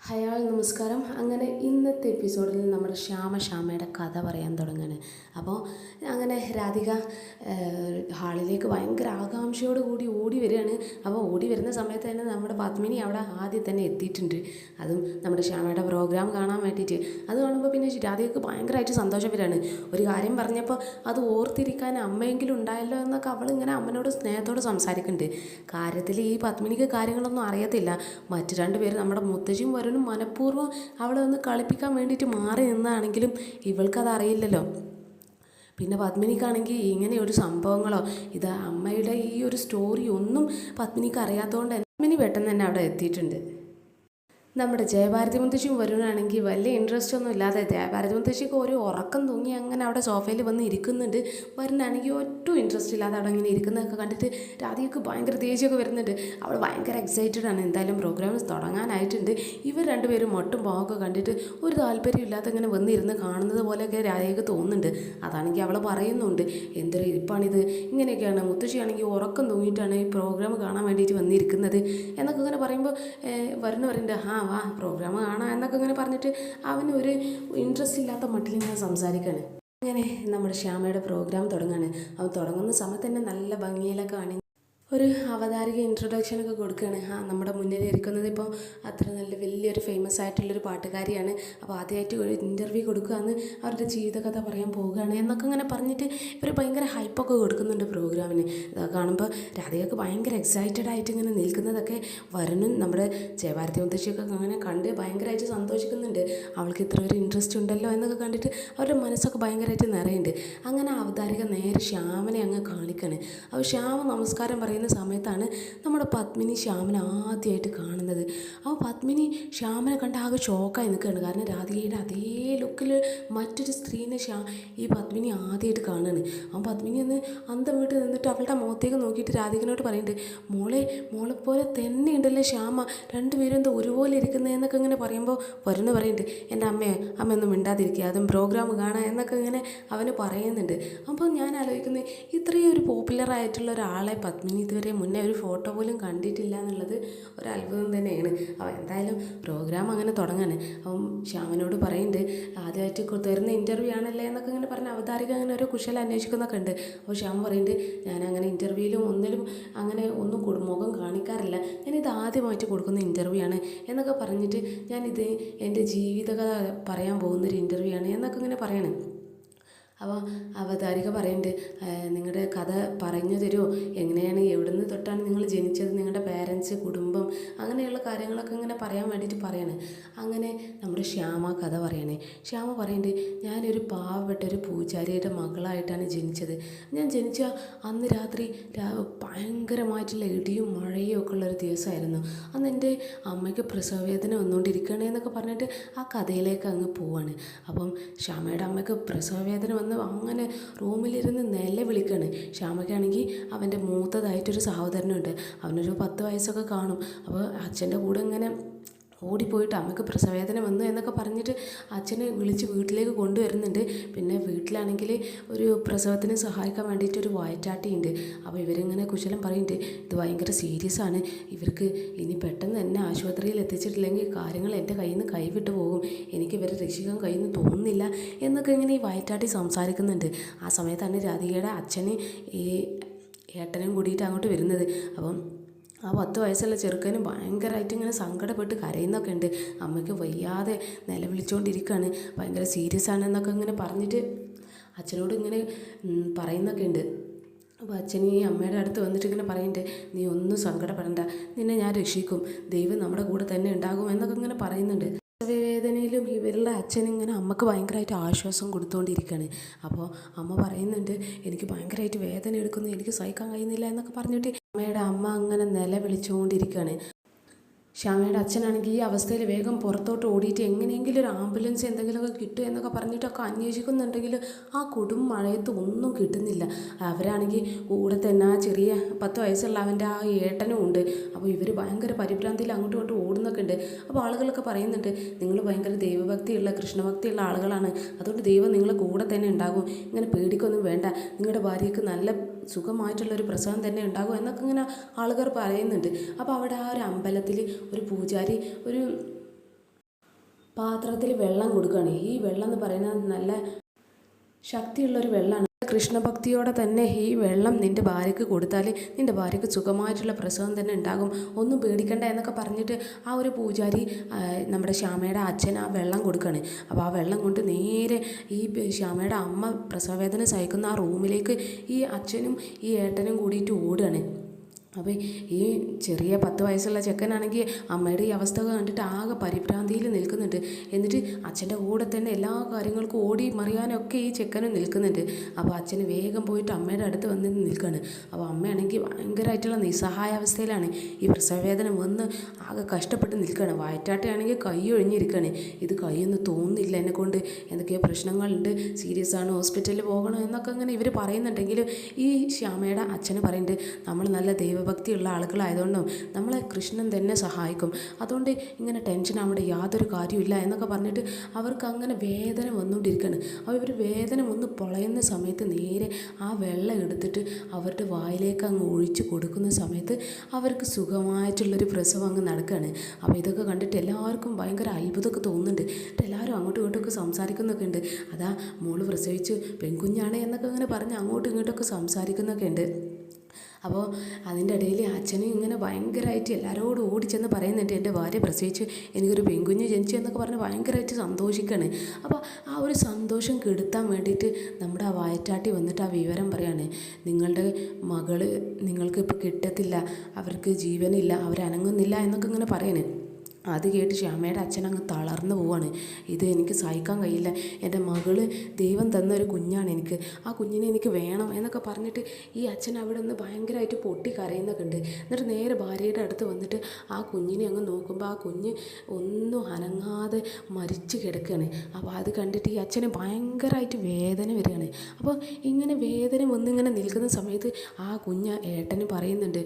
Hi നമസ്കാരം. അങ്ങനെ ഇന്നത്തെ എപ്പിസോഡിൽ നമ്മുടെ ശ്യാമയുടെ കഥ പറയാൻ തുടങ്ങുകയാണ്. അപ്പോൾ അങ്ങനെ രാധിക ഹാളിലേക്ക് ഭയങ്കര ആകാംക്ഷയോട് കൂടി ഓടി വരികയാണ്. അപ്പോൾ ഓടി വരുന്ന സമയത്ത് തന്നെ നമ്മുടെ പത്മിനി അവിടെ ആദ്യം തന്നെ എത്തിയിട്ടുണ്ട്. അതും നമ്മുടെ ശ്യാമയുടെ പ്രോഗ്രാം കാണാൻ വേണ്ടിയിട്ട്. അത് കാണുമ്പോൾ പിന്നെ രാധികക്ക് ഭയങ്കരമായിട്ട് സന്തോഷം വരികയാണ്. ഒരു കാര്യം പറഞ്ഞപ്പോൾ അത് ഓർത്തിരിക്കാൻ അമ്മയെങ്കിലും ഉണ്ടായല്ലോ എന്നൊക്കെ അവളിങ്ങനെ അമ്മനോട് സ്നേഹത്തോട് സംസാരിക്കുന്നുണ്ട്. കാര്യത്തിൽ ഈ പത്മിനിക്ക് കാര്യങ്ങളൊന്നും അറിയത്തില്ല. മറ്റു രണ്ട് പേര് നമ്മുടെ മുത്തശ്ശിയും വരും മനഃപൂർവ്വം അവളെ ഒന്ന് കളിപ്പിക്കാൻ വേണ്ടിയിട്ട് മാറി നിന്നാണെങ്കിലും ഇവൾക്കത് അറിയില്ലല്ലോ. പിന്നെ പത്മിനിക്കാണെങ്കിൽ ഇങ്ങനെ ഒരു സംഭവങ്ങളോ ഇത് അമ്മയുടെ ഈ ഒരു സ്റ്റോറി ഒന്നും പത്മിനിക്ക് അറിയാത്തതുകൊണ്ട് പത്മിനി പെട്ടെന്ന് തന്നെ അവിടെ എത്തിയിട്ടുണ്ട്. നമ്മുടെ ജയഭാരതി മുത്തശ്ശിയും വരുവാണെങ്കിൽ വലിയ ഇൻട്രസ്റ്റ് ഒന്നും ഇല്ലാതെ ജയഭാരതി മുത്തശ്ശിക്ക് ഒരു ഉറക്കം തൂങ്ങി അങ്ങനെ അവിടെ സോഫയിൽ വന്ന് ഇരിക്കുന്നുണ്ട്. വരുന്നാണെങ്കിൽ ഒട്ടും ഇൻട്രസ്റ്റ് ഇല്ലാതെ അവിടെ ഇങ്ങനെ ഇരിക്കുന്നതൊക്കെ കണ്ടിട്ട് രാധികക്ക് ഭയങ്കര ദേഷ്യമൊക്കെ വരുന്നുണ്ട്. അവൾ ഭയങ്കര എക്സൈറ്റഡ് ആണ്. എന്തായാലും പ്രോഗ്രാംസ് തുടങ്ങാനായിട്ടുണ്ട്. ഇവർ രണ്ടുപേരും മൊട്ടും പാവൊക്കെ കണ്ടിട്ട് ഒരു താല്പര്യം ഇല്ലാതെ ഇങ്ങനെ വന്നിരുന്ന് കാണുന്നത് പോലെയൊക്കെ രാധികക്ക് തോന്നുന്നുണ്ട്. അതാണെങ്കിൽ അവൾ പറയുന്നുണ്ട്, എന്തൊരു ഇരിപ്പാണിത്, ഇങ്ങനെയൊക്കെയാണ് മുത്തശ്ശിയാണെങ്കിൽ ഉറക്കം തൂങ്ങിയിട്ടാണ് ഈ പ്രോഗ്രാം കാണാൻ വേണ്ടിയിട്ട് വന്നിരിക്കുന്നത് എന്നൊക്കെ ഇങ്ങനെ പറയുമ്പോൾ പറയുന്നുണ്ട്, വാ പ്രോഗ്രാം കാണാം എന്നൊക്കെ ഇങ്ങനെ പറഞ്ഞിട്ട് അവന് ഒരു ഇൻട്രസ്റ്റ് ഇല്ലാത്ത മട്ടിൽ ഇങ്ങനെ സംസാരിക്കുകയാണ്. അങ്ങനെ നമ്മുടെ ശ്യാമയുടെ പ്രോഗ്രാം തുടങ്ങുകയാണ്. അവൻ തുടങ്ങുന്ന സമയത്ത് തന്നെ നല്ല ഭംഗിയിലൊക്കെ അണി ഒരു അവതാരിക ഇൻട്രൊഡക്ഷനൊക്കെ കൊടുക്കുകയാണ്. നമ്മുടെ മുന്നിൽ ഇരിക്കുന്നത് ഇപ്പോൾ അത്ര നല്ല വലിയൊരു ഫേമസ് ആയിട്ടുള്ളൊരു പാട്ടുകാരിയാണ്. അപ്പോൾ ആദ്യമായിട്ട് ഒരു ഇൻ്റർവ്യൂ കൊടുക്കുകയെന്ന് അവരുടെ ജീവിതകഥ പറയാൻ പോവുകയാണ് എന്നൊക്കെ ഇങ്ങനെ പറഞ്ഞിട്ട് ഇവർ ഭയങ്കര ഹൈപ്പൊക്കെ കൊടുക്കുന്നുണ്ട് പ്രോഗ്രാമിന്. ഇതൊക്കെ കാണുമ്പോൾ രാധികക്ക് ഭയങ്കര എക്സൈറ്റഡ് ആയിട്ട് ഇങ്ങനെ നിൽക്കുന്നതൊക്കെ വരുന്നും നമ്മുടെ ജയഭാരതി മുത്തശ്ശിയൊക്കെ അങ്ങനെ കണ്ട് ഭയങ്കരമായിട്ട് സന്തോഷിക്കുന്നുണ്ട്. അവൾക്ക് ഇത്ര ഒരു ഇൻട്രസ്റ്റ് ഉണ്ടല്ലോ എന്നൊക്കെ കണ്ടിട്ട് അവരുടെ മനസ്സൊക്കെ ഭയങ്കരമായിട്ട് നിറയുന്നുണ്ട്. അങ്ങനെ അവതാരിക നേരെ ശ്യാമനെ അങ്ങ് കാണിക്കുകയാണ്. അപ്പോൾ ശ്യാമ നമസ്കാരം പറയുന്ന സമയത്താണ് നമ്മുടെ പത്മിനി ശ്യാമനെ ആദ്യമായിട്ട് കാണുന്നത്. അപ്പോൾ പത്മിനി ശ്യാമനെ കണ്ട് ആകെ ഷോക്കായി നിൽക്കുകയാണ്. കാരണം രാധികയുടെ അതേ ലുക്കിൽ മറ്റൊരു സ്ത്രീനെ ഈ പത്മിനി ആദ്യമായിട്ട് കാണുകയാണ്. ആ പത്മിനി ഒന്ന് അന്തം വീട്ട് നിന്നിട്ട് അവളുടെ മുഖത്തേക്ക് നോക്കിയിട്ട് രാധികനോട് പറയുന്നുണ്ട്, മോളെപ്പോലെ തന്നെ ഉണ്ടല്ലേ ശ്യാമ, രണ്ടുപേരും എന്താ ഒരുപോലെ ഇരിക്കുന്നതെന്നൊക്കെ ഇങ്ങനെ പറയുമ്പോൾ പറയുന്നുണ്ട്, എൻ്റെ അമ്മയൊന്നും മിണ്ടാതിരിക്കുക, അതും പ്രോഗ്രാം കാണാം എന്നൊക്കെ ഇങ്ങനെ അവന് പറയുന്നുണ്ട്. അപ്പോൾ ഞാൻ ആലോചിക്കുന്നത്, ഇത്രയും ഒരു പോപ്പുലറായിട്ടുള്ള ഒരാളെ പത്മിനി ഇതുവരെ മുന്നേ ഒരു ഫോട്ടോ പോലും കണ്ടിട്ടില്ല എന്നുള്ളത് ഒരു അത്ഭുതം തന്നെയാണ്. അപ്പോൾ എന്തായാലും പ്രോഗ്രാം അങ്ങനെ തുടങ്ങാണ്. അപ്പം ശ്യാമനോട് പറയുന്നുണ്ട്, ആദ്യമായിട്ട് തരുന്ന ഇൻ്റർവ്യൂ ആണല്ലേ എന്നൊക്കെ ഇങ്ങനെ പറഞ്ഞ് അവതാരിക അങ്ങനെ ഒരു കുശലം അന്വേഷിക്കുന്നൊക്കെ ഉണ്ട്. അപ്പോൾ ശ്യാമ പറയുന്നുണ്ട്, ഞാനങ്ങനെ ഇൻ്റർവ്യൂവിലും ഒന്നിലും അങ്ങനെ ഒന്നും മുഖം കാണിക്കാറില്ല, ഞാനിത് ആദ്യമായിട്ട് കൊടുക്കുന്ന ഇൻ്റർവ്യൂ ആണ് എന്നൊക്കെ പറഞ്ഞിട്ട് ഞാനിത് എൻ്റെ ജീവിതകഥ പറയാൻ പോകുന്നൊരു ഇൻ്റർവ്യൂ ആണ് എന്നൊക്കെ ഇങ്ങനെ പറയണം. അപ്പോൾ അവതാരിക പറയുന്നുണ്ട്, നിങ്ങളുടെ കഥ പറഞ്ഞു തരുമോ, എങ്ങനെയാണ് എവിടെ നിന്ന് തൊട്ടാണ് നിങ്ങൾ ജനിച്ചത്, നിങ്ങളുടെ പേരൻസ്, കുടുംബം, അങ്ങനെയുള്ള കാര്യങ്ങളൊക്കെ ഇങ്ങനെ പറയാൻ വേണ്ടിയിട്ട് പറയാണ്. അങ്ങനെ നമ്മുടെ ശ്യാമ കഥ പറയണേ. ശ്യാമ പറയുന്നുണ്ട്, ഞാനൊരു പാവപ്പെട്ട ഒരു പൂജാരിയുടെ മകളായിട്ടാണ് ജനിച്ചത്. ഞാൻ ജനിച്ച അന്ന് രാത്രി ഭയങ്കരമായിട്ടുള്ള ഇടിയും മഴയും ഒക്കെ ഉള്ളൊരു ദിവസമായിരുന്നു. അന്ന് എൻ്റെ അമ്മയ്ക്ക് പ്രസവവേദന വന്നുകൊണ്ടിരിക്കണേ എന്നൊക്കെ പറഞ്ഞിട്ട് ആ കഥയിലേക്ക് അങ്ങ് പോവാണ്. അപ്പം ശ്യാമയുടെ അമ്മയ്ക്ക് പ്രസവവേദന വന്ന് അങ്ങനെ റൂമിലിരുന്ന് നിലവിളിക്കുകയാണ്. ശ്യാമയ്ക്കാണെങ്കിൽ അവൻ്റെ മൂത്തതായിട്ടൊരു സഹോദരനുണ്ട്. അവനൊരു 10 വയസ്സൊക്കെ കാണും. അപ്പോൾ അച്ഛൻ്റെ കൂടെ ഇങ്ങനെ ഓടിപ്പോയിട്ട് അമ്മയ്ക്ക് പ്രസവവേദന വന്നു എന്നൊക്കെ പറഞ്ഞിട്ട് അച്ഛനെ വിളിച്ച് വീട്ടിലേക്ക് കൊണ്ടുവരുന്നുണ്ട്. പിന്നെ വീട്ടിലാണെങ്കിൽ ഒരു പ്രസവത്തിന് സഹായിക്കാൻ വേണ്ടിയിട്ട് ഒരു വയറ്റാട്ടിയുണ്ട്. അപ്പോൾ ഇവരിങ്ങനെ കുശലം പറയുന്നുണ്ട്, ഇത് ഭയങ്കര സീരിയസ് ആണ്, ഇവർക്ക് ഇനി പെട്ടെന്ന് എന്നെ ആശുപത്രിയിൽ എത്തിച്ചിട്ടില്ലെങ്കിൽ കാര്യങ്ങൾ എൻ്റെ കയ്യിൽ നിന്ന് കൈവിട്ട് പോകും, എനിക്ക് ഇവരെ രക്ഷിക്കാൻ കഴിയുമെന്ന് തോന്നുന്നില്ല എന്നൊക്കെ ഇങ്ങനെ ഈ വയറ്റാട്ടി സംസാരിക്കുന്നുണ്ട്. ആ സമയത്താണ് രാധികയുടെ അച്ഛന് ഈ ഏട്ടനും കൂടിയിട്ട് അങ്ങോട്ട് വരുന്നത്. അപ്പം ആ 10 വയസ്സുള്ള ചെറുക്കനും ഭയങ്കരമായിട്ട് ഇങ്ങനെ സങ്കടപ്പെട്ട് കരയുന്നൊക്കെ ഉണ്ട്. അമ്മയ്ക്ക് വയ്യാതെ നിലവിളിച്ചുകൊണ്ടിരിക്കുകയാണ്, ഭയങ്കര സീരിയസ് ആണെന്നൊക്കെ ഇങ്ങനെ പറഞ്ഞിട്ട് അച്ഛനോട് ഇങ്ങനെ പറയുന്നൊക്കെ ഉണ്ട്. അപ്പോൾ അച്ഛൻ ഈ അമ്മയുടെ അടുത്ത് വന്നിട്ട് ഇങ്ങനെ പറയുന്നുണ്ട്, നീ ഒന്നും സങ്കടപ്പെടണ്ട, നിന്നെ ഞാൻ രക്ഷിക്കും, ദൈവം നമ്മുടെ കൂടെ തന്നെ ഉണ്ടാകും എന്നൊക്കെ ഇങ്ങനെ പറയുന്നുണ്ട്. വേദനയിലും ഇവരുടെ അച്ഛൻ ഇങ്ങനെ അമ്മക്ക് ഭയങ്കരമായിട്ട് ആശ്വാസം കൊടുത്തുകൊണ്ടിരിക്കുകയാണ്. അപ്പോൾ അമ്മ പറയുന്നുണ്ട്, എനിക്ക് ഭയങ്കരമായിട്ട് വേദന എടുക്കുന്നു, എനിക്ക് സഹിക്കാൻ കഴിയുന്നില്ല എന്നൊക്കെ പറഞ്ഞിട്ട് അമ്മയുടെ അമ്മ അങ്ങനെ നിലവിളിച്ചുകൊണ്ടിരിക്കുകയാണ്. ശ്യാമയുടെ അച്ഛനാണെങ്കിൽ ഈ അവസ്ഥയിൽ വേഗം പുറത്തോട്ട് ഓടിയിട്ട് എങ്ങനെയെങ്കിലും ഒരു ആംബുലൻസ് എന്തെങ്കിലുമൊക്കെ കിട്ടുക എന്നൊക്കെ പറഞ്ഞിട്ടൊക്കെ അന്വേഷിക്കുന്നുണ്ടെങ്കിൽ ആ കൊടും മഴയത്ത് ഒന്നും കിട്ടുന്നില്ല. അവരാണെങ്കിൽ കൂടെ തന്നെ ആ ചെറിയ 10 വയസ്സുള്ള അവൻ്റെ ആ ഏട്ടനും ഉണ്ട്. അപ്പോൾ ഇവർ ഭയങ്കര പരിഭ്രാന്തിയിൽ അങ്ങോട്ടും ഇങ്ങോട്ടും ഓടുന്നൊക്കെ ഉണ്ട്. അപ്പോൾ ആളുകളൊക്കെ പറയുന്നുണ്ട്, നിങ്ങൾ ഭയങ്കര ദൈവഭക്തിയുള്ള കൃഷ്ണഭക്തിയുള്ള ആളുകളാണ്, അതുകൊണ്ട് ദൈവം നിങ്ങളെ കൂടെ തന്നെ ഉണ്ടാകും, ഇങ്ങനെ പേടിക്കൊന്നും വേണ്ട, നിങ്ങളുടെ ഭാര്യയ്ക്ക് നല്ല സുഖമായിട്ടുള്ളൊരു പ്രസവം തന്നെ ഉണ്ടാകും എന്നൊക്കെ ഇങ്ങനെ ആളുകൾ പറയുന്നുണ്ട്. അപ്പോൾ അവിടെ ആ ഒരു അമ്പലത്തിൽ ഒരു പൂജാരി ഒരു പാത്രത്തിൽ വെള്ളം കൊടുക്കുകയാണ്. ഈ വെള്ളം എന്ന് പറയുന്നത് നല്ല ശക്തിയുള്ളൊരു വെള്ളമാണ്. കൃഷ്ണഭക്തിയോടെ തന്നെ ഈ വെള്ളം നിൻ്റെ ഭാര്യയ്ക്ക് കൊടുത്താൽ നിൻ്റെ ഭാര്യയ്ക്ക് സുഖമായിട്ടുള്ള പ്രസവം തന്നെ ഉണ്ടാകും, ഒന്നും പേടിക്കണ്ട എന്നൊക്കെ പറഞ്ഞിട്ട് ആ ഒരു പൂജാരി നമ്മുടെ ശ്യാമയുടെ അച്ഛൻ ആ വെള്ളം കൊടുക്കുകയാണ്. അപ്പോൾ ആ വെള്ളം കൊണ്ട് നേരെ ഈ ശ്യാമയുടെ അമ്മ പ്രസവവേദന സഹിക്കുന്ന ആ റൂമിലേക്ക് ഈ അച്ഛനും ഈ ഏട്ടനും കൂടിയിട്ട് ഓടുകയാണ്. അപ്പോൾ ഈ ചെറിയ 10 വയസ്സുള്ള ചെക്കനാണെങ്കിൽ അമ്മയുടെ ഈ അവസ്ഥ കണ്ടിട്ട് ആകെ പരിഭ്രാന്തിയിൽ നിൽക്കുന്നുണ്ട്. എന്നിട്ട് അച്ഛൻ്റെ കൂടെ തന്നെ എല്ലാ കാര്യങ്ങൾക്കും ഓടി മറിയാനൊക്കെ ഈ ചെക്കനും നിൽക്കുന്നുണ്ട്. അപ്പോൾ അച്ഛന് വേഗം പോയിട്ട് അമ്മയുടെ അടുത്ത് വന്ന് നിൽക്കുകയാണ്. അപ്പോൾ അമ്മയാണെങ്കിൽ ഭയങ്കരമായിട്ടുള്ള നിസ്സഹായാവസ്ഥയിലാണ്. ഈ പ്രസവവേദന വന്ന് ആകെ കഷ്ടപ്പെട്ട് നിൽക്കുകയാണ്. വയറ്റാട്ടയാണെങ്കിൽ കൈ ഒഴിഞ്ഞിരിക്കുകയാണ്. ഇത് കൈയൊന്നും തോന്നുന്നില്ല, എന്നെക്കൊണ്ട് എന്തൊക്കെയോ പ്രശ്നങ്ങളുണ്ട്, സീരിയസ് ആണ്, ഹോസ്പിറ്റലിൽ പോകണം എന്നൊക്കെ അങ്ങനെ ഇവർ പറയുന്നുണ്ടെങ്കിലും ഈ ശ്യാമയുടെ അച്ഛന് പറയുന്നുണ്ട്, നമ്മൾ നല്ല ദൈവഭക്തിയുള്ള ആളുകളായതുകൊണ്ടും നമ്മളെ കൃഷ്ണൻ തന്നെ സഹായിക്കും, അതുകൊണ്ട് ഇങ്ങനെ ടെൻഷൻ ആവേണ്ട യാതൊരു കാര്യമില്ല എന്നൊക്കെ പറഞ്ഞിട്ട് അവർക്ക് അങ്ങനെ വേദന വന്നുകൊണ്ടിരിക്കുകയാണ്. അപ്പോൾ ഇവർ വേദന വന്ന് പൊളയുന്ന സമയത്ത് നേരെ ആ വെള്ളം എടുത്തിട്ട് അവരുടെ വായിലേക്ക് അങ്ങ് ഒഴിച്ച് കൊടുക്കുന്ന സമയത്ത് അവർക്ക് സുഖമായിട്ടുള്ളൊരു പ്രസവം അങ്ങ് നടക്കുകയാണ്. അപ്പോൾ ഇതൊക്കെ കണ്ടിട്ട് എല്ലാവർക്കും ഭയങ്കര അത്ഭുതമൊക്കെ തോന്നുന്നുണ്ട്. എല്ലാവരും അങ്ങോട്ടും ഇങ്ങോട്ടൊക്കെ സംസാരിക്കുന്നൊക്കെ ഉണ്ട്. അതാ മോള് പ്രസവിച്ച് പെൺകുഞ്ഞാണ് എന്നൊക്കെ അങ്ങനെ പറഞ്ഞ് അങ്ങോട്ടും ഇങ്ങോട്ടൊക്കെ സംസാരിക്കുന്നൊക്കെ ഉണ്ട്. അപ്പോൾ അതിൻ്റെ ഇടയിൽ അച്ഛനും ഇങ്ങനെ ഭയങ്കരമായിട്ട് എല്ലാവരോടും ഓടിച്ചെന്ന് പറയുന്നുണ്ട്, എൻ്റെ ഭാര്യ പ്രസവിച്ച് എനിക്കൊരു പെൺകുഞ്ഞ് ജനിച്ചു എന്നൊക്കെ പറഞ്ഞ് ഭയങ്കരമായിട്ട് സന്തോഷിക്കുകയാണ്. അപ്പോൾ ആ ഒരു സന്തോഷം കെടുത്താൻ വേണ്ടിയിട്ട് നമ്മുടെ ആ വയറ്റാട്ടി വന്നിട്ട് ആ വിവരം പറയാണ്, നിങ്ങളുടെ മകള് നിങ്ങൾക്ക് ഇപ്പോൾ കിട്ടത്തില്ല, അവർക്ക് ജീവനില്ല, അവരനങ്ങുന്നില്ല എന്നൊക്കെ ഇങ്ങനെ പറയണേ. അത് കേട്ട് ശ്യാമയുടെ അച്ഛൻ അങ്ങ് തളർന്നു പോവാണ്. ഇത് എനിക്ക് സഹിക്കാൻ കഴിയില്ല, എൻ്റെ മകള് ദൈവം തന്നൊരു കുഞ്ഞാണ്, എനിക്ക് ആ കുഞ്ഞിനെ എനിക്ക് വേണം എന്നൊക്കെ പറഞ്ഞിട്ട് ഈ അച്ഛൻ അവിടെ നിന്ന് ഭയങ്കരമായിട്ട് പൊട്ടി കരയുന്നൊക്കെ ഉണ്ട്. എന്നിട്ട് നേരെ ഭാര്യയുടെ അടുത്ത് വന്നിട്ട് ആ കുഞ്ഞിനെ അങ്ങ് നോക്കുമ്പോൾ ആ കുഞ്ഞ് ഒന്നും അനങ്ങാതെ മരിച്ചു കിടക്കുകയാണ്. അപ്പോൾ അത് കണ്ടിട്ട് ഈ അച്ഛന് ഭയങ്കരമായിട്ട് വേദന വരികയാണ്. അപ്പോൾ ഇങ്ങനെ വേദന വന്നിങ്ങനെ നിൽക്കുന്ന സമയത്ത് ആ ഏട്ടന് പറയുന്നുണ്ട്,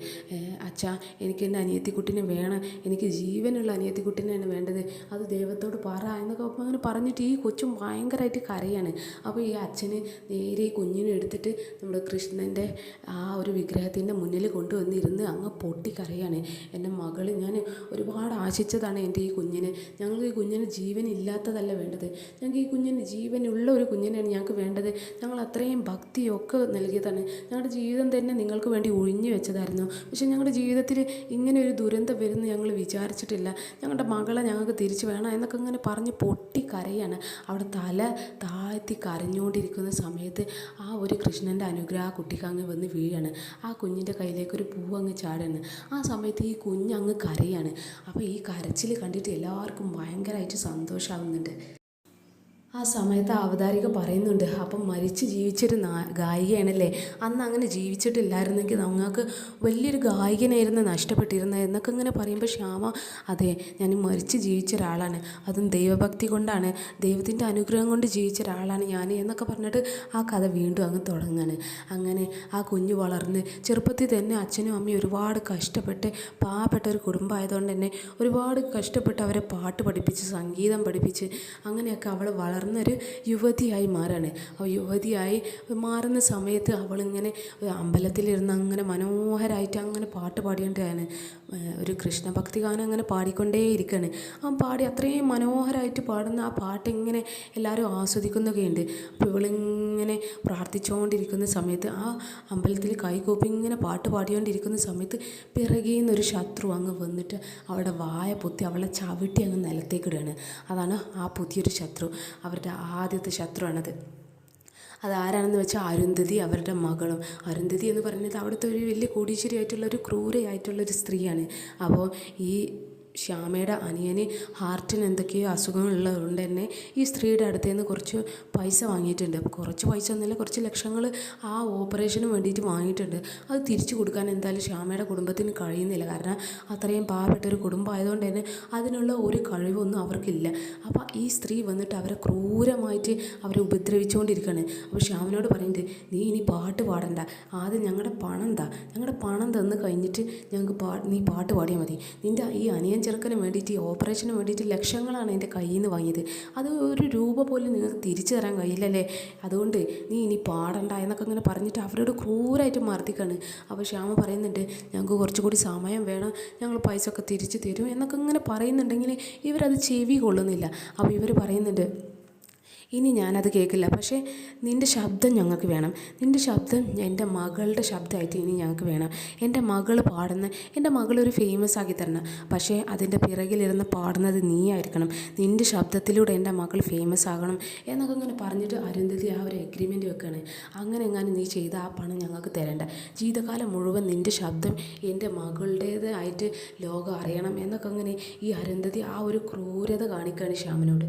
അച്ഛാ എനിക്ക് എൻ്റെ അനിയത്തിക്കുട്ടിനെ വേണം, എനിക്ക് ജീവനുള്ള അനിയത്തിക്കുട്ടിനെയാണ് വേണ്ടത്, അത് ദൈവത്തോട് പറ എന്നൊക്കെ അങ്ങനെ പറഞ്ഞിട്ട് ഈ കൊച്ചും ഭയങ്കരമായിട്ട് കരയാണ്. അപ്പോൾ ഈ അച്ഛന് നേരെ ഈ കുഞ്ഞിനെ എടുത്തിട്ട് നമ്മുടെ കൃഷ്ണൻ്റെ ആ ഒരു വിഗ്രഹത്തിൻ്റെ മുന്നിൽ കൊണ്ടുവന്നിരുന്ന് അങ്ങ് പൊട്ടി കരയാണ്. എൻ്റെ മകൾ, ഞാൻ ഒരുപാട് ആശിച്ചതാണ് എൻ്റെ ഈ കുഞ്ഞിന്, ഞങ്ങൾക്ക് ഈ കുഞ്ഞിന് ജീവനില്ലാത്തതല്ല വേണ്ടത്, ഞങ്ങൾക്ക് ഈ കുഞ്ഞിന് ജീവനുള്ള ഒരു കുഞ്ഞിനെയാണ് ഞങ്ങൾക്ക് വേണ്ടത്, ഞങ്ങൾ അത്രയും ഭക്തിയൊക്കെ നൽകിയതാണ്, ഞങ്ങളുടെ ജീവിതം തന്നെ നിങ്ങൾക്ക് വേണ്ടി ഒഴിഞ്ഞു വെച്ചതായിരുന്നു, പക്ഷേ ഞങ്ങളുടെ ജീവിതത്തിൽ ഇങ്ങനെ ഒരു ദുരന്തം വരുന്നു ഞങ്ങൾ വിചാരിച്ചിട്ടില്ല, ഞങ്ങളുടെ മകളെ ഞങ്ങൾക്ക് തിരിച്ചു വേണം എന്നൊക്കെ ഇങ്ങനെ പറഞ്ഞ് പൊട്ടി കരയാണ്. അവിടെ തല താഴ്ത്തി കരഞ്ഞുകൊണ്ടിരിക്കുന്ന സമയത്ത് ആ ഒരു കൃഷ്ണൻ്റെ അനുഗ്രഹം ആ കുട്ടിക്ക് അങ്ങ് വന്ന് വീഴാണ്. ആ കുഞ്ഞിൻ്റെ കയ്യിലേക്കൊരു പൂവ് അങ്ങ് ചാടാണ്. ആ സമയത്ത് ഈ കുഞ്ഞങ്ങ് കരയാണ്. അപ്പോൾ ഈ കരച്ചിൽ കണ്ടിട്ട് എല്ലാവർക്കും ഭയങ്കരമായിട്ട് സന്തോഷമാവുന്നുണ്ട്. ആ സമയത്ത് അവതാരിക പറയുന്നുണ്ട്, അപ്പം മരിച്ച് ജീവിച്ചൊരു ഗായികയാണല്ലേ, അന്ന് അങ്ങനെ ജീവിച്ചിട്ടില്ലായിരുന്നെങ്കിൽ ഞങ്ങൾക്ക് വലിയൊരു ഗായികനായിരുന്നു നഷ്ടപ്പെട്ടിരുന്നത് എന്നൊക്കെ ഇങ്ങനെ പറയുമ്പോൾ ശ്യാമ, അതെ ഞാൻ മരിച്ച് ജീവിച്ച ഒരാളാണ്, അതും ദൈവഭക്തി കൊണ്ടാണ്, ദൈവത്തിൻ്റെ അനുഗ്രഹം കൊണ്ട് ജീവിച്ച ഒരാളാണ് ഞാൻ എന്നൊക്കെ പറഞ്ഞിട്ട് ആ കഥ വീണ്ടും അങ്ങ് തുടങ്ങാണ്. അങ്ങനെ ആ കുഞ്ഞ് വളർന്ന് ചെറുപ്പത്തിൽ തന്നെ അച്ഛനും അമ്മയും ഒരുപാട് കഷ്ടപ്പെട്ട്, പാവപ്പെട്ട ഒരു കുടുംബമായതുകൊണ്ട് തന്നെ ഒരുപാട് കഷ്ടപ്പെട്ട് അവരെ പാട്ട് പഠിപ്പിച്ച് സംഗീതം പഠിപ്പിച്ച് അങ്ങനെയൊക്കെ അവൾ വളർന്നൊരു യുവതിയായി മാറാണ്. ആ യുവതിയായി മാറുന്ന സമയത്ത് അവളിങ്ങനെ അമ്പലത്തിലിരുന്ന് അങ്ങനെ മനോഹരമായിട്ട് അങ്ങനെ പാട്ട് പാടിക്കൊണ്ടാണ് ഒരു കൃഷ്ണഭക്തി ഗാനം അങ്ങനെ പാടിക്കൊണ്ടേ ഇരിക്കുകയാണ്. ആ പാടി അത്രയും മനോഹരമായിട്ട് പാടുന്ന ആ പാട്ട് ഇങ്ങനെ എല്ലാവരും ആസ്വദിക്കുന്നൊക്കെയുണ്ട്. അപ്പോൾ ഇവളിങ്ങനെ പ്രാർത്ഥിച്ചുകൊണ്ടിരിക്കുന്ന സമയത്ത് ആ അമ്പലത്തിൽ കൈകൂപ്പി ഇങ്ങനെ പാട്ട് പാടിക്കൊണ്ടിരിക്കുന്ന സമയത്ത് പിറകിൽ നിന്നൊരു ശത്രു അങ്ങ് വന്നിട്ട് അവളുടെ വായ പൊത്തി അവളെ ചവിട്ടി അങ്ങ് നിലത്തേക്കിടുകയാണ്. അതാണ് ആ പുതിയൊരു ശത്രു, അവരുടെ ആദ്യത്തെ ശത്രുവാണത്. അതാരാണെന്ന് വെച്ചാൽ അരുന്ധതി, അവരുടെ മകളും. അരുന്ധതി എന്ന് പറയുന്നത് അവിടുത്തെ ഒരു വലിയ കോടീശ്വരിയായിട്ടുള്ള ഒരു ക്രൂരയായിട്ടുള്ളൊരു സ്ത്രീയാണ്. അപ്പോൾ ഈ ശ്യാമയുടെ അനിയന് ഹാർട്ടിന് എന്തൊക്കെയോ അസുഖങ്ങളുള്ളതുകൊണ്ട് തന്നെ ഈ സ്ത്രീയുടെ അടുത്ത് നിന്ന് കുറച്ച് പൈസ വാങ്ങിയിട്ടുണ്ട്. കുറച്ച് പൈസ ഒന്നുമില്ല, കുറച്ച് ലക്ഷങ്ങൾ ആ ഓപ്പറേഷന് വേണ്ടിയിട്ട് വാങ്ങിയിട്ടുണ്ട്. അത് തിരിച്ചു കൊടുക്കാൻ എന്തായാലും ശ്യാമയുടെ കുടുംബത്തിന് കഴിയുന്നില്ല, കാരണം അത്രയും പാവപ്പെട്ട ഒരു കുടുംബം ആയതുകൊണ്ട് തന്നെ അതിനുള്ള ഒരു കഴിവൊന്നും അവർക്കില്ല. അപ്പോൾ ഈ സ്ത്രീ വന്നിട്ട് അവരെ ക്രൂരമായിട്ട് അവരെ ഉപദ്രവിച്ചുകൊണ്ടിരിക്കുകയാണ്. അപ്പോൾ ശ്യാമിനോട് പറയുന്നുണ്ട്, നീ ഇനി പാട്ട് പാടണ്ട, ആദ്യം ഞങ്ങളുടെ പണം തന്ന് കഴിഞ്ഞിട്ട് ഞങ്ങൾക്ക് നീ പാട്ട് പാടിയാൽ മതി, നിൻ്റെ ഈ അനിയൻ ചെറുക്കന് വേണ്ടിയിട്ട് ഈ ഓപ്പറേഷന് വേണ്ടിയിട്ട് ലക്ഷങ്ങളാണ് എൻ്റെ കയ്യിൽ നിന്ന് വാങ്ങിയത്. അത് ഒരു രൂപ പോലും നിങ്ങൾക്ക് തിരിച്ചു തരാൻ കഴിയില്ലല്ലേ, അതുകൊണ്ട് നീ ഇനി പാടണ്ട എന്നൊക്കെ ഇങ്ങനെ പറഞ്ഞിട്ട് അവരോട് ക്രൂരായിട്ട് മർദ്ദിക്കാണ്. അപ്പോൾ ശ്യാമ പറയുന്നുണ്ട്, ഞങ്ങൾക്ക് കുറച്ചുകൂടി സമയം വേണം, ഞങ്ങൾ പൈസ ഒക്കെ തിരിച്ചു തരും എന്നൊക്കെ ഇങ്ങനെ പറയുന്നുണ്ടെങ്കിൽ ഇവരത് ചെവി കൊള്ളുന്നില്ല. അപ്പോൾ ഇവർ പറയുന്നുണ്ട്, ഇനി ഞാനത് കേൾക്കില്ല, പക്ഷേ നിൻ്റെ ശബ്ദം ഞങ്ങൾക്ക് വേണം, നിൻ്റെ ശബ്ദം എൻ്റെ മകളുടെ ശബ്ദമായിട്ട് ഇനി ഞങ്ങൾക്ക് വേണം. എൻ്റെ മകൾ പാടുന്ന, എൻ്റെ മകളൊരു ഫേമസ് ആക്കി തരണം, പക്ഷേ അതിൻ്റെ പിറകിലിരുന്ന് പാടുന്നത് നീ ആയിരിക്കണം, നിൻ്റെ ശബ്ദത്തിലൂടെ എൻ്റെ മകൾ ഫേമസ് ആകണം എന്നൊക്കെ ഇങ്ങനെ പറഞ്ഞിട്ട് അരുന്ധതി ആ ഒരു എഗ്രിമെൻ്റ് വെക്കുകയാണ്. അങ്ങനെ എങ്ങാനും നീ ചെയ്ത ആ പണം ഞങ്ങൾക്ക് തരേണ്ട, ജീവിതകാലം മുഴുവൻ നിൻ്റെ ശബ്ദം എൻ്റെ മകളുടേതായിട്ട് ലോകം അറിയണം എന്നൊക്കെ അങ്ങനെ ഈ അരുന്ധതി ആ ഒരു ക്രൂരത കാണിക്കുകയാണ് ശ്യാമിനോട്.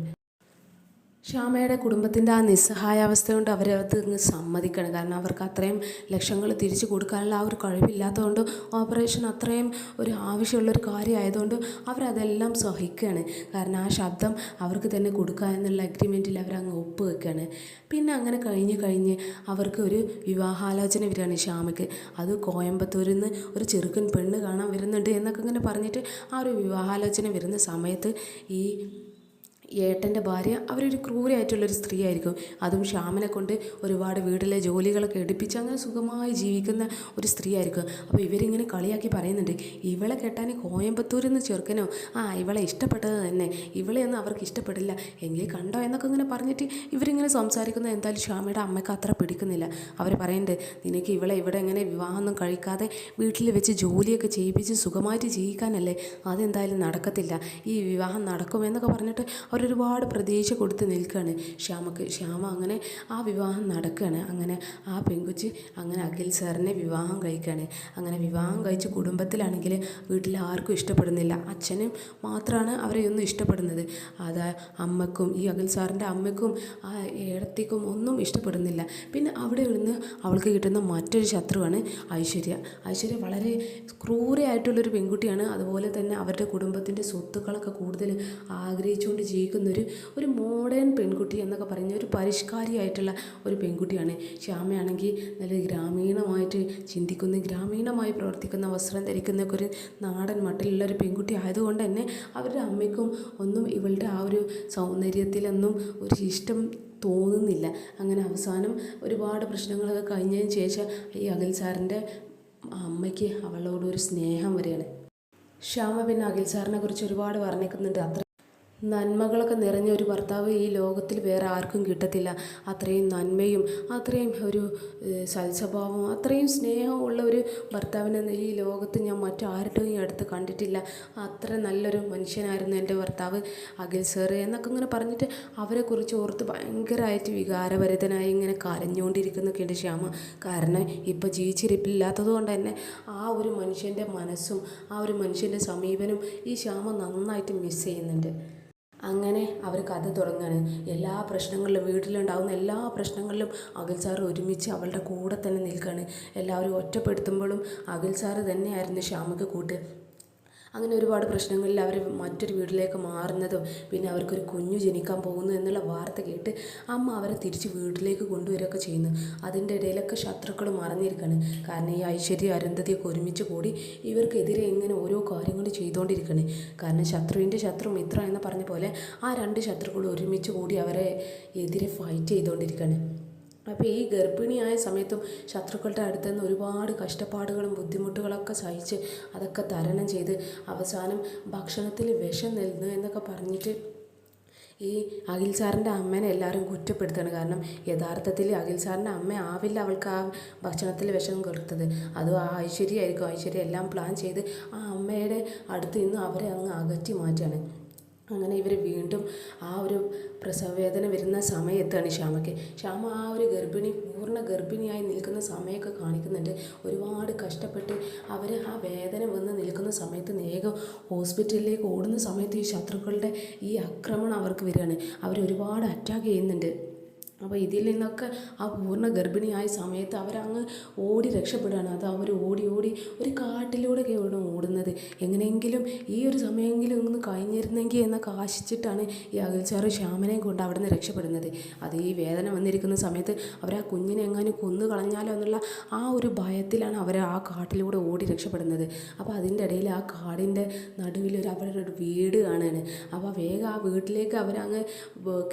ശ്യാമയുടെ കുടുംബത്തിൻ്റെ ആ നിസ്സഹായാവസ്ഥ കൊണ്ട് അവരത് സമ്മതിക്കണം. കാരണം അവർക്ക് അത്രയും ലക്ഷങ്ങൾ തിരിച്ചു കൊടുക്കാനുള്ള ആ ഒരു കഴിവില്ലാത്തതുകൊണ്ട് ഓപ്പറേഷൻ അത്രയും ഒരു ആവശ്യമുള്ളൊരു കാര്യമായതുകൊണ്ട് അവരതെല്ലാം സഹിക്കുകയാണ്. കാരണം ആ ശബ്ദം അവർക്ക് തന്നെ കൊടുക്കുക എന്നുള്ള അഗ്രിമെൻറ്റിൽ അവരങ്ങ് ഒപ്പ് വെക്കുകയാണ്. പിന്നെ അങ്ങനെ കഴിഞ്ഞ് അവർക്ക് ഒരു വിവാഹാലോചന വരികയാണ് ശ്യാമയ്ക്ക്. അത് കോയമ്പത്തൂരിൽ നിന്ന് ഒരു ചെറുക്കൻ പെണ്ണ് കാണാൻ വരുന്നുണ്ട് എന്നൊക്കെ ഇങ്ങനെ പറഞ്ഞിട്ട് ആ ഒരു വിവാഹാലോചന വരുന്ന സമയത്ത് ഈ ഏട്ടൻ്റെ ഭാര്യ അവരൊരു ക്രൂരമായിട്ടുള്ളൊരു സ്ത്രീ ആയിരിക്കും. അതും ശ്യാമനെ കൊണ്ട് ഒരുപാട് വീട്ടിലെ ജോലികളൊക്കെ എടുപ്പിച്ച് അങ്ങനെ സുഖമായി ജീവിക്കുന്ന ഒരു സ്ത്രീ ആയിരിക്കും. അപ്പോൾ ഇവരിങ്ങനെ കളിയാക്കി പറയുന്നുണ്ട്, ഇവളെ കെട്ടാൻ കോയമ്പത്തൂരിൽ നിന്ന് ചെറുക്കനോ, ഇവളെ ഇഷ്ടപ്പെട്ടത് തന്നെ, ഇവളെയൊന്നും അവർക്ക് ഇഷ്ടപ്പെടില്ല, എങ്കിൽ കണ്ടോ എന്നൊക്കെ ഇങ്ങനെ പറഞ്ഞിട്ട് ഇവരിങ്ങനെ സംസാരിക്കുന്നത് എന്തായാലും ശ്യാമയുടെ അമ്മയ്ക്ക് അത്ര പിടിക്കുന്നില്ല. അവർ പറയുന്നുണ്ട്, നിനക്ക് ഇവളെ ഇവിടെ ഇങ്ങനെ വിവാഹമൊന്നും കഴിക്കാതെ വീട്ടിൽ വെച്ച് ജോലിയൊക്കെ ചെയ്യിപ്പിച്ച് സുഖമായിട്ട് ജീവിക്കാനല്ലേ, അതെന്തായാലും നടക്കത്തില്ല, ഈ വിവാഹം നടക്കുമെന്നൊക്കെ പറഞ്ഞിട്ട് അവരൊരുപാട് പ്രതീക്ഷ കൊടുത്ത് നിൽക്കുകയാണ് ശ്യാമക്ക്. ശ്യാമ അങ്ങനെ ആ വിവാഹം നടക്കുകയാണ്. അങ്ങനെ ആ പെൺകുച്ചി അങ്ങനെ അഖിൽ സാറിനെ വിവാഹം കഴിക്കുകയാണ്. അങ്ങനെ വിവാഹം കഴിച്ച കുടുംബത്തിലാണെങ്കിൽ വീട്ടിൽ ആർക്കും ഇഷ്ടപ്പെടുന്നില്ല, അച്ഛനും മാത്രമാണ് അവരെ ഒന്നും ഇഷ്ടപ്പെടുന്നത്. അത് അമ്മക്കും ഈ അഖിൽ സാറിൻ്റെ അമ്മയ്ക്കും ആ ഏടത്തിക്കും ഒന്നും ഇഷ്ടപ്പെടുന്നില്ല. പിന്നെ അവിടെ ഇരുന്ന് അവൾക്ക് കിട്ടുന്ന മറ്റൊരു ശത്രുവാണ് ഐശ്വര്യ. ഐശ്വര്യ വളരെ ക്രൂരയായിട്ടുള്ളൊരു പെൺകുട്ടിയാണ്. അതുപോലെ തന്നെ അവരുടെ കുടുംബത്തിൻ്റെ സ്വത്തുക്കളൊക്കെ കൂടുതൽ ആഗ്രഹിച്ചുകൊണ്ട് ഒരു മോഡേൺ പെൺകുട്ടി എന്നൊക്കെ പറയുന്ന ഒരു പരിഷ്കാരിയായിട്ടുള്ള ഒരു പെൺകുട്ടിയാണ്. ശ്യാമയാണെങ്കിൽ നല്ല ഗ്രാമീണമായിട്ട് ചിന്തിക്കുന്ന, ഗ്രാമീണമായി പ്രവർത്തിക്കുന്ന, വസ്ത്രം ധരിക്കുന്നൊക്കെ ഒരു നാടൻ മട്ടിലുള്ള ഒരു പെൺകുട്ടി ആയതുകൊണ്ട് തന്നെ അവരുടെ അമ്മയ്ക്കും ഒന്നും ഇവളുടെ ആ ഒരു സൗന്ദര്യത്തിലൊന്നും ഒരു ഇഷ്ടം തോന്നുന്നില്ല. അങ്ങനെ അവസാനം ഒരുപാട് പ്രശ്നങ്ങളൊക്കെ കഴിഞ്ഞതിന് ശേഷം ഈ അഖിൽ സാറിൻ്റെ അമ്മയ്ക്ക് അവളോടൊരു സ്നേഹം വരികയാണ്. ശ്യാമ പിന്നെ അഖിൽ സാറിനെ കുറിച്ച് ഒരുപാട് വർണ്ണിക്കുന്നുണ്ട്. അത്ര നന്മകളൊക്കെ നിറഞ്ഞ ഒരു ഭർത്താവ് ഈ ലോകത്തിൽ വേറെ ആർക്കും കിട്ടത്തില്ല. അത്രയും നന്മയും അത്രയും ഒരു സൽസ്വഭാവവും അത്രയും സ്നേഹമുള്ള ഒരു ഭർത്താവിനെ ഈ ലോകത്ത് ഞാൻ മറ്റാരുടെയും അടുത്ത് കണ്ടിട്ടില്ല. അത്ര നല്ലൊരു മനുഷ്യനായിരുന്നു എൻ്റെ ഭർത്താവ് അഖിൽ സാറ് എന്നൊക്കെ ഇങ്ങനെ പറഞ്ഞിട്ട് അവരെക്കുറിച്ച് ഓർത്ത് ഭയങ്കരമായിട്ട് വികാരഭരിതനായി ഇങ്ങനെ കരഞ്ഞുകൊണ്ടിരിക്കുന്നൊക്കെയുണ്ട് ശ്യാമ. കാരണം ഇപ്പോൾ ജീവിച്ചിരിപ്പില്ലാത്തത് കൊണ്ട് തന്നെ ആ ഒരു മനുഷ്യൻ്റെ മനസ്സും ആ ഒരു മനുഷ്യൻ്റെ സമീപനം ഈ ശ്യാമ നന്നായിട്ട് മിസ് ചെയ്യുന്നുണ്ട്. അങ്ങനെ അവർ കഥ തുടങ്ങുകയാണ്. എല്ലാ പ്രശ്നങ്ങളിലും, വീട്ടിലുണ്ടാകുന്ന എല്ലാ പ്രശ്നങ്ങളിലും അഖിൽ സാറ് ഒരുമിച്ച് അവളുടെ കൂടെ തന്നെ നിൽക്കുകയാണ്. എല്ലാവരും ഒറ്റപ്പെടുത്തുമ്പോഴും അഖിൽ സാറ് തന്നെയായിരുന്നു ശ്യാമയ്ക്ക് കൂട്ട്. അങ്ങനെ ഒരുപാട് പ്രശ്നങ്ങളിൽ അവർ മറ്റൊരു വീട്ടിലേക്ക് മാറുന്നതും പിന്നെ അവർക്കൊരു കുഞ്ഞു ജനിക്കാൻ പോകുന്നു എന്നുള്ള വാർത്ത കേട്ട് അമ്മ അവരെ തിരിച്ച് വീട്ടിലേക്ക് കൊണ്ടുവരികയൊക്കെ ചെയ്യുന്നു. അതിൻ്റെ ഇടയിലൊക്കെ ശത്രുക്കൾ മറഞ്ഞിരിക്കുകയാണ്. കാരണം ഈ ഐശ്വര്യ അരുന്ധതിയൊക്കെ ഒരുമിച്ച് കൂടി ഇവർക്കെതിരെ ഇങ്ങനെ ഓരോ കാര്യങ്ങൾ ചെയ്തുകൊണ്ടിരിക്കുകയാണ്. കാരണം ശത്രുവിൻ്റെ ശത്രു മിത്രം എന്ന് പറഞ്ഞ പോലെ ആ രണ്ട് ശത്രുക്കൾ ഒരുമിച്ച് കൂടി അവരെ എതിരെ ഫൈറ്റ് ചെയ്തുകൊണ്ടിരിക്കുകയാണ്. അപ്പോൾ ഈ ഗർഭിണിയായ സമയത്തും ശത്രുക്കളുടെ അടുത്ത് നിന്ന് ഒരുപാട് കഷ്ടപ്പാടുകളും ബുദ്ധിമുട്ടുകളൊക്കെ സഹിച്ച് അതൊക്കെ തരണം ചെയ്ത് അവസാനം ഭക്ഷണത്തിൽ വിഷം നൽകുന്നു എന്നൊക്കെ പറഞ്ഞിട്ട് ഈ അഖിൽ സാറിൻ്റെ അമ്മേനെ എല്ലാവരും കുറ്റപ്പെടുത്തുകയാണ്. കാരണം യഥാർത്ഥത്തിൽ അഖിൽ സാറിൻ്റെ അമ്മ ആവില്ല അവൾക്ക് ആ ഭക്ഷണത്തിൽ വിഷം കൊടുത്തത്, അത് ആ ഐശ്വര്യമായിരിക്കും. ഐശ്വര്യ എല്ലാം പ്ലാൻ ചെയ്ത് ആ അമ്മയുടെ അടുത്ത് നിന്ന് അവരെ അങ്ങ് അകറ്റി മാറ്റുകയാണ്. അങ്ങനെ ഇവർ വീണ്ടും ആ ഒരു പ്രസവവേദന വരുന്ന സമയത്താണ് ശ്യാമയ്ക്ക്. ശ്യാമ ആ ഒരു പൂർണ്ണ ഗർഭിണിയായി നിൽക്കുന്ന സമയമൊക്കെ കാണിക്കുന്നുണ്ട്. ഒരുപാട് കഷ്ടപ്പെട്ട് അവർ ആ വേദന വന്ന് നിൽക്കുന്ന സമയത്ത് വേഗം ഹോസ്പിറ്റലിലേക്ക് ഓടുന്ന സമയത്ത് ഈ ശത്രുക്കളുടെ ഈ ആക്രമണം അവർക്ക് വരികയാണ്. അവരൊരുപാട് അറ്റാക്ക് ചെയ്യുന്നുണ്ട്. അപ്പോൾ ഇതിൽ നിന്നൊക്കെ ആ പൂർണ്ണ ഗർഭിണിയായ സമയത്ത് അവരങ്ങ് ഓടി രക്ഷപ്പെടുകയാണ്. അത് അവർ ഓടി ഓടി ഒരു കാട്ടിലൂടെയൊക്കെയാണ് ഓടുന്നത്. എങ്ങനെയെങ്കിലും ഈ ഒരു സമയമെങ്കിലും ഒന്ന് കഴിഞ്ഞിരുന്നെങ്കിൽ എന്നൊക്കെ ആശിച്ചിട്ടാണ് ഈ അഖിൽസാറ് ശ്യാമനെയും കൊണ്ട് അവിടെ നിന്ന് രക്ഷപ്പെടുന്നത്. അത് ഈ വേദന വന്നിരിക്കുന്ന സമയത്ത് അവർ ആ കുഞ്ഞിനെ എങ്ങാനും കൊന്നു കളഞ്ഞാലോ എന്നുള്ള ആ ഒരു ഭയത്തിലാണ് അവർ ആ കാട്ടിലൂടെ ഓടി രക്ഷപ്പെടുന്നത്. അപ്പോൾ അതിൻ്റെ ഇടയിൽ ആ കാടിൻ്റെ നടുവിൽ അവരുടെ ഒരു വീട് കാണുകയാണ്. അപ്പോൾ വേഗം ആ വീട്ടിലേക്ക് അവരങ്ങ്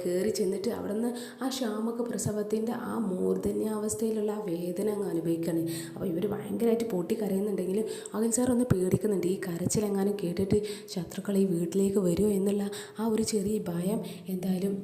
കയറി ചെന്നിട്ട് അവിടെ നിന്ന് ആ ശ്യാമക്ക് പ്രസവത്തിൻ്റെ ആ മൂർധന്യാവസ്ഥയിലുള്ള ആ വേദന അങ്ങ് അനുഭവിക്കുകയാണ്. അപ്പോൾ ഇവർ ഭയങ്കരമായിട്ട് പൊട്ടിക്കരയുന്നുണ്ടെങ്കിലും അഖിൽ സാർ ഒന്ന് പേടിക്കുന്നുണ്ട്. ഈ കരച്ചിലെങ്ങാനും കേട്ടിട്ട് ശത്രുക്കൾ ഈ വീട്ടിലേക്ക് വരുമോ എന്നുള്ള ആ ഒരു ചെറിയ ഭയം എന്തായാലും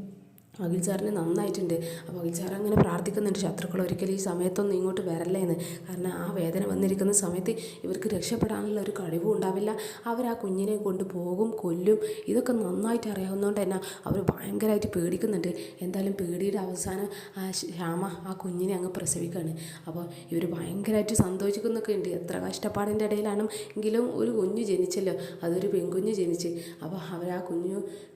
അഖിൽ സാറിന് നന്നായിട്ടുണ്ട്. അപ്പോൾ അഖിൽ സാർ അങ്ങനെ പ്രാർത്ഥിക്കുന്നുണ്ട്, ശത്രുക്കൾ ഒരിക്കലും ഈ സമയത്തൊന്നും ഇങ്ങോട്ട് വരല്ലേന്ന്. കാരണം ആ വേദന വന്നിരിക്കുന്ന സമയത്ത് ഇവർക്ക് രക്ഷപ്പെടാനുള്ള ഒരു കഴിവും ഉണ്ടാവില്ല. അവർ ആ കുഞ്ഞിനെ കൊണ്ട് പോകും, കൊല്ലും. ഇതൊക്കെ നന്നായിട്ട് അറിയാവുന്നതുകൊണ്ട് തന്നെ അവർ ഭയങ്കരമായിട്ട് പേടിക്കുന്നുണ്ട്. എന്തായാലും പേടിയുടെ അവസാനം ആ ശ്യാമ ആ കുഞ്ഞിനെ അങ്ങ് പ്രസവിക്കുകയാണ്. അപ്പോൾ ഇവർ ഭയങ്കരമായിട്ട് സന്തോഷിക്കുന്നൊക്കെ ഉണ്ട്. എത്ര കഷ്ടപ്പാടിൻ്റെ ഇടയിലാണെങ്കിലും ഒരു കുഞ്ഞ് ജനിച്ചല്ലോ, അതൊരു പെൺകുഞ്ഞ് ജനിച്ച്. അപ്പോൾ അവർ ആ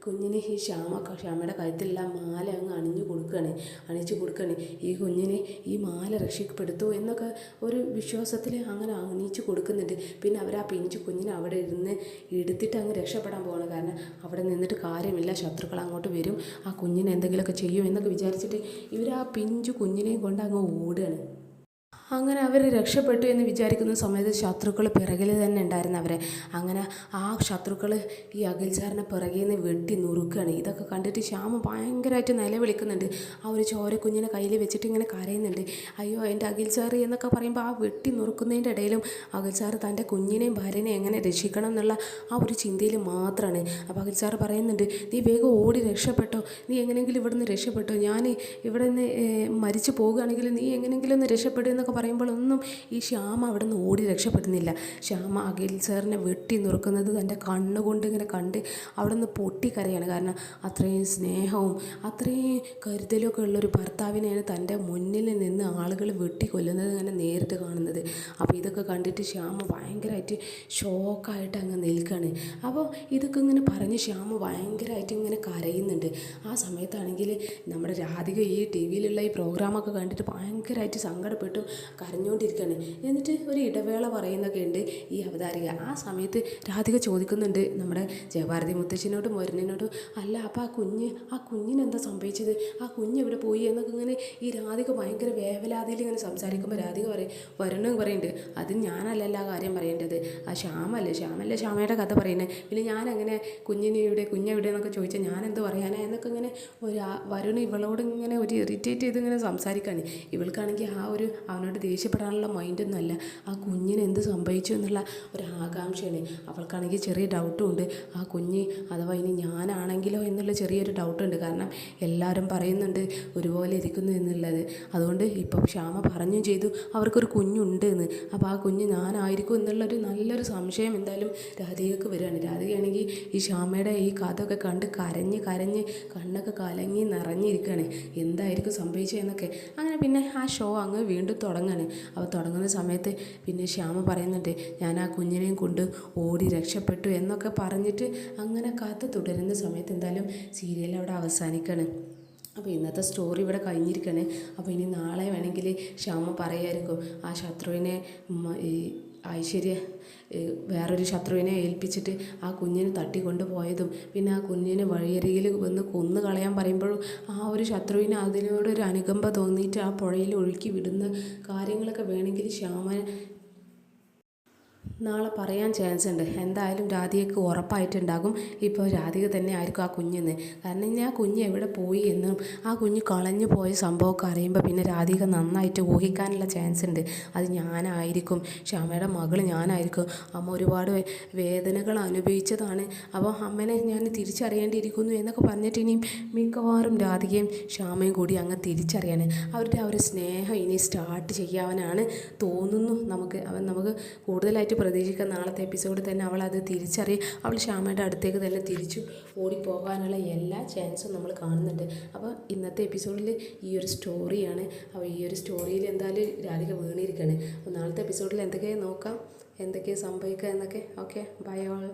കുഞ്ഞിന് ഈ ശ്യാമയുടെ കഴുത്തിലുള്ള മാല അങ്ങ് അണിച്ചു കൊടുക്കുകയാണ്. ഈ കുഞ്ഞിനെ ഈ മാല രക്ഷപ്പെടുത്തു എന്നൊക്കെ ഒരു വിശ്വാസത്തിൽ അങ്ങനെ അണിയിച്ചു കൊടുക്കുന്നുണ്ട്. പിന്നെ അവർ ആ പിഞ്ചു കുഞ്ഞിനെ അവിടെ ഇരുന്ന് എടുത്തിട്ട് അങ്ങ് രക്ഷപ്പെടാൻ പോവാണ്. കാരണം അവിടെ നിന്നിട്ട് കാര്യമില്ല, ശത്രുക്കൾ അങ്ങോട്ട് വരും, ആ കുഞ്ഞിനെ എന്തെങ്കിലുമൊക്കെ ചെയ്യും എന്നൊക്കെ വിചാരിച്ചിട്ട് ഇവർ ആ പിഞ്ചു കുഞ്ഞിനെയും കൊണ്ട് അങ്ങ് ഓടുകയാണ്. അങ്ങനെ അവർ രക്ഷപ്പെട്ടു എന്ന് വിചാരിക്കുന്ന സമയത്ത് ശത്രുക്കൾ പിറകിൽ തന്നെ ഉണ്ടായിരുന്നവരെ. അങ്ങനെ ആ ശത്രുക്കൾ ഈ അഖിൽ സാറിനെ പിറകിൽ നിന്ന് വെട്ടി നുറുക്കുകയാണ്. ഇതൊക്കെ കണ്ടിട്ട് ശ്യാമ ഭയങ്കരമായിട്ട് നിലവിളിക്കുന്നുണ്ട്. ആ ഒരു ചോരക്കുഞ്ഞിനെ കയ്യിൽ വെച്ചിട്ട് ഇങ്ങനെ കരയുന്നുണ്ട്. അയ്യോ എൻ്റെ അഖിൽ സാറ് എന്നൊക്കെ പറയുമ്പോൾ ആ വെട്ടി നുറുക്കുന്നതിൻ്റെ ഇടയിലും അഖിൽ സാറ് തൻ്റെ കുഞ്ഞിനെയും ഭാര്യനെയും എങ്ങനെ രക്ഷിക്കണം എന്നുള്ള ആ ഒരു ചിന്തയിൽ മാത്രമാണ്. അപ്പോൾ അഖിൽ സാറ് പറയുന്നുണ്ട്, നീ വേഗം ഓടി രക്ഷപ്പെട്ടോ, നീ എങ്ങനെയെങ്കിലും ഇവിടെ നിന്ന് രക്ഷപ്പെട്ടോ, ഞാൻ ഇവിടെ നിന്ന് മരിച്ചു പോകുകയാണെങ്കിൽ നീ എങ്ങനെയെങ്കിലും ഒന്ന് രക്ഷപ്പെടുക എന്നൊക്കെ പറയുമ്പോഴൊന്നും ഈ ശ്യാമ അവിടെ നിന്ന് ഓടി രക്ഷപ്പെടുന്നില്ല. ശ്യാമ അഖിൽ സാറിനെ വെട്ടി നുറുക്കുന്നത് തൻ്റെ കണ്ണുകൊണ്ട് ഇങ്ങനെ കണ്ട് അവിടെ നിന്ന് പൊട്ടിക്കരയാണ്. കാരണം അത്രയും സ്നേഹവും അത്രയും കരുതലൊക്കെ ഉള്ളൊരു ഭർത്താവിനെയാണ് തൻ്റെ മുന്നിൽ നിന്ന് ആളുകൾ വെട്ടിക്കൊല്ലുന്നത് ഇങ്ങനെ നേരിട്ട് കാണുന്നത്. അപ്പോൾ ഇതൊക്കെ കണ്ടിട്ട് ശ്യാമ ഭയങ്കരമായിട്ട് ഷോക്കായിട്ട് അങ്ങ് നിൽക്കുകയാണ്. അപ്പോൾ ഇതൊക്കെ ഇങ്ങനെ പറഞ്ഞ് ശ്യാമ ഭയങ്കരമായിട്ട് ഇങ്ങനെ കരയുന്നുണ്ട്. ആ സമയത്താണെങ്കിൽ നമ്മുടെ രാധിക ഈ ടി വിയിലുള്ള ഈ പ്രോഗ്രാമൊക്കെ കണ്ടിട്ട് ഭയങ്കരമായിട്ട് സങ്കടപ്പെട്ടു കരഞ്ഞുകൊണ്ടിരിക്കുകയാണ്. എന്നിട്ട് ഒരു ഇടവേള പറയുന്നൊക്കെ ഉണ്ട് ഈ അവതാരിക. ആ സമയത്ത് രാധിക ചോദിക്കുന്നുണ്ട് നമ്മുടെ ജയഭാരതി മുത്തശ്ശിനോടും വരുണിനോടും, അല്ല അപ്പോൾ ആ കുഞ്ഞിനെന്താ സംഭവിച്ചത്, ആ കുഞ്ഞ് എവിടെ പോയി എന്നൊക്കെ ഇങ്ങനെ ഈ രാധിക ഭയങ്കര വേവലാതിയിൽ ഇങ്ങനെ സംസാരിക്കുമ്പോൾ രാധിക വരുണ് പറയുന്നുണ്ട്, അത് ഞാനല്ലല്ലോ ആ കാര്യം പറയേണ്ടത്, ആ ശ്യാമല്ലേ ശ്യാമയുടെ കഥ പറയുന്നത്, പിന്നെ ഞാനങ്ങനെ കുഞ്ഞെവിടെ എന്നൊക്കെ ചോദിച്ചാൽ ഞാനെന്ത് പറയാനാ എന്നൊക്കെ ഇങ്ങനെ വരുണ് ഇവളോട് ഇങ്ങനെ ഒരു ഇറിറ്റേറ്റ് ചെയ്ത് ഇങ്ങനെ സംസാരിക്കുകയാണ്. ഇവൾക്കാണെങ്കിൽ ആ ഒരു അവനോട് ദേഷ്യപ്പെടാനുള്ള മൈൻഡൊന്നും അല്ല, ആ കുഞ്ഞിന് എന്ത് സംഭവിച്ചു എന്നുള്ള ഒരു ആകാംക്ഷയാണ്. അവൾക്കാണെങ്കിൽ ചെറിയ ഡൗട്ടും ഉണ്ട്, ആ കുഞ്ഞ് അഥവാ ഇനി ഞാനാണെങ്കിലോ എന്നുള്ള ചെറിയൊരു ഡൗട്ടുണ്ട്. കാരണം എല്ലാവരും പറയുന്നുണ്ട് ഒരുപോലെ ഇരിക്കുന്നു എന്നുള്ളത്. അതുകൊണ്ട് ഇപ്പം ശ്യാമ പറഞ്ഞും ചെയ്തു അവർക്കൊരു കുഞ്ഞുണ്ട് എന്ന്. അപ്പോൾ ആ കുഞ്ഞ് ഞാനായിരിക്കും എന്നുള്ളൊരു നല്ലൊരു സംശയം എന്തായാലും രാധികക്ക് വരികയാണ്. രാധികയാണെങ്കിൽ ഈ ശ്യാമയുടെ ഈ കഥയൊക്കെ കണ്ട് കരഞ്ഞ് കണ്ണൊക്കെ കലങ്ങി നിറഞ്ഞിരിക്കുകയാണ്, എന്തായിരിക്കും സംഭവിച്ചതെന്നൊക്കെ. അങ്ങനെ പിന്നെ ആ ഷോ അങ്ങ് വീണ്ടും തുടങ്ങാണ്. അപ്പോൾ തുടങ്ങുന്ന സമയത്ത് പിന്നെ ശ്യാമ പറയുന്നുണ്ട്, ഞാൻ ആ കുഞ്ഞിനെയും കൊണ്ട് ഓടി രക്ഷപ്പെട്ടു എന്നൊക്കെ പറഞ്ഞിട്ട് അങ്ങനെ കഥ തുടരുന്ന സമയത്ത് എന്തായാലും സീരിയൽ അവിടെ അവസാനിക്കുകയാണ്. അപ്പോൾ ഇന്നത്തെ സ്റ്റോറി ഇവിടെ കഴിഞ്ഞിരിക്കുകയാണ്. അപ്പോൾ ഇനി നാളെ വേണമെങ്കിൽ ശ്യാമ പറയായിരിക്കും ആ ശത്രുവിനെ ഈ ഐശ്വര്യ വേറൊരു ശത്രുവിനെ ഏൽപ്പിച്ചിട്ട് ആ കുഞ്ഞിനെ തട്ടിക്കൊണ്ട് പോയതും പിന്നെ ആ കുഞ്ഞിനെ വഴിയരികിൽ വന്ന് കൊന്നു കളയാൻ പറയുമ്പോഴും ആ ഒരു ശത്രുവിന് അതിനോടൊരു അനുകമ്പ തോന്നിയിട്ട് ആ പുഴയിൽ ഒഴുക്കി വിടുന്ന കാര്യങ്ങളൊക്കെ വേണമെങ്കിൽ ശ്യാമൻ നാളെ പറയാൻ ചാൻസ് ഉണ്ട്. എന്തായാലും രാധികയ്ക്ക് ഉറപ്പായിട്ടുണ്ടാകും ഇപ്പോൾ രാധിക തന്നെ ആയിരിക്കും ആ കുഞ്ഞെന്ന്. കാരണം ഇനി ആ കുഞ്ഞ് എവിടെ പോയി എന്നും ആ കുഞ്ഞ് കളഞ്ഞു പോയ സംഭവമൊക്കെ അറിയുമ്പോൾ പിന്നെ രാധിക നന്നായിട്ട് ഊഹിക്കാനുള്ള ചാൻസ് ഉണ്ട്. അത് ഞാനായിരിക്കും, ശ്യാമയുടെ മകൾ ഞാനായിരിക്കും, അമ്മ ഒരുപാട് വേദനകൾ അനുഭവിച്ചതാണ്, അപ്പോൾ അമ്മനെ ഞാൻ തിരിച്ചറിയേണ്ടിയിരിക്കുന്നു എന്നൊക്കെ പറഞ്ഞിട്ട് ഇനിയും മിക്കവാറും രാധികയും ശ്യാമയും കൂടി അങ്ങ് തിരിച്ചറിയാണ്. അവരുടെ ആ ഒരു സ്നേഹം ഇനി സ്റ്റാർട്ട് ചെയ്യാനാണ് തോന്നുന്നു. നമുക്ക് കൂടുതലായിട്ട് പ്രതീക്ഷിക്കാം. നാളത്തെ എപ്പിസോഡിൽ തന്നെ അവൾ അത് തിരിച്ചറിയും. അവൾ ശ്യാമയുടെ അടുത്തേക്ക് തന്നെ തിരിച്ചു ഓടിപ്പോകാനുള്ള എല്ലാ ചാൻസും നമ്മൾ കാണുന്നുണ്ട്. അപ്പോൾ ഇന്നത്തെ എപ്പിസോഡിൽ ഈ ഒരു സ്റ്റോറിയാണ്. അപ്പോൾ ഈ ഒരു സ്റ്റോറിയിൽ എന്തായാലും രാധിക വീണിരിക്കുകയാണ്. അപ്പോൾ നാളത്തെ എപ്പിസോഡിൽ എന്തൊക്കെയാണ് നോക്കാം, എന്തൊക്കെയാണ് സംഭവിക്കുക എന്നൊക്കെ. Okay, bye all.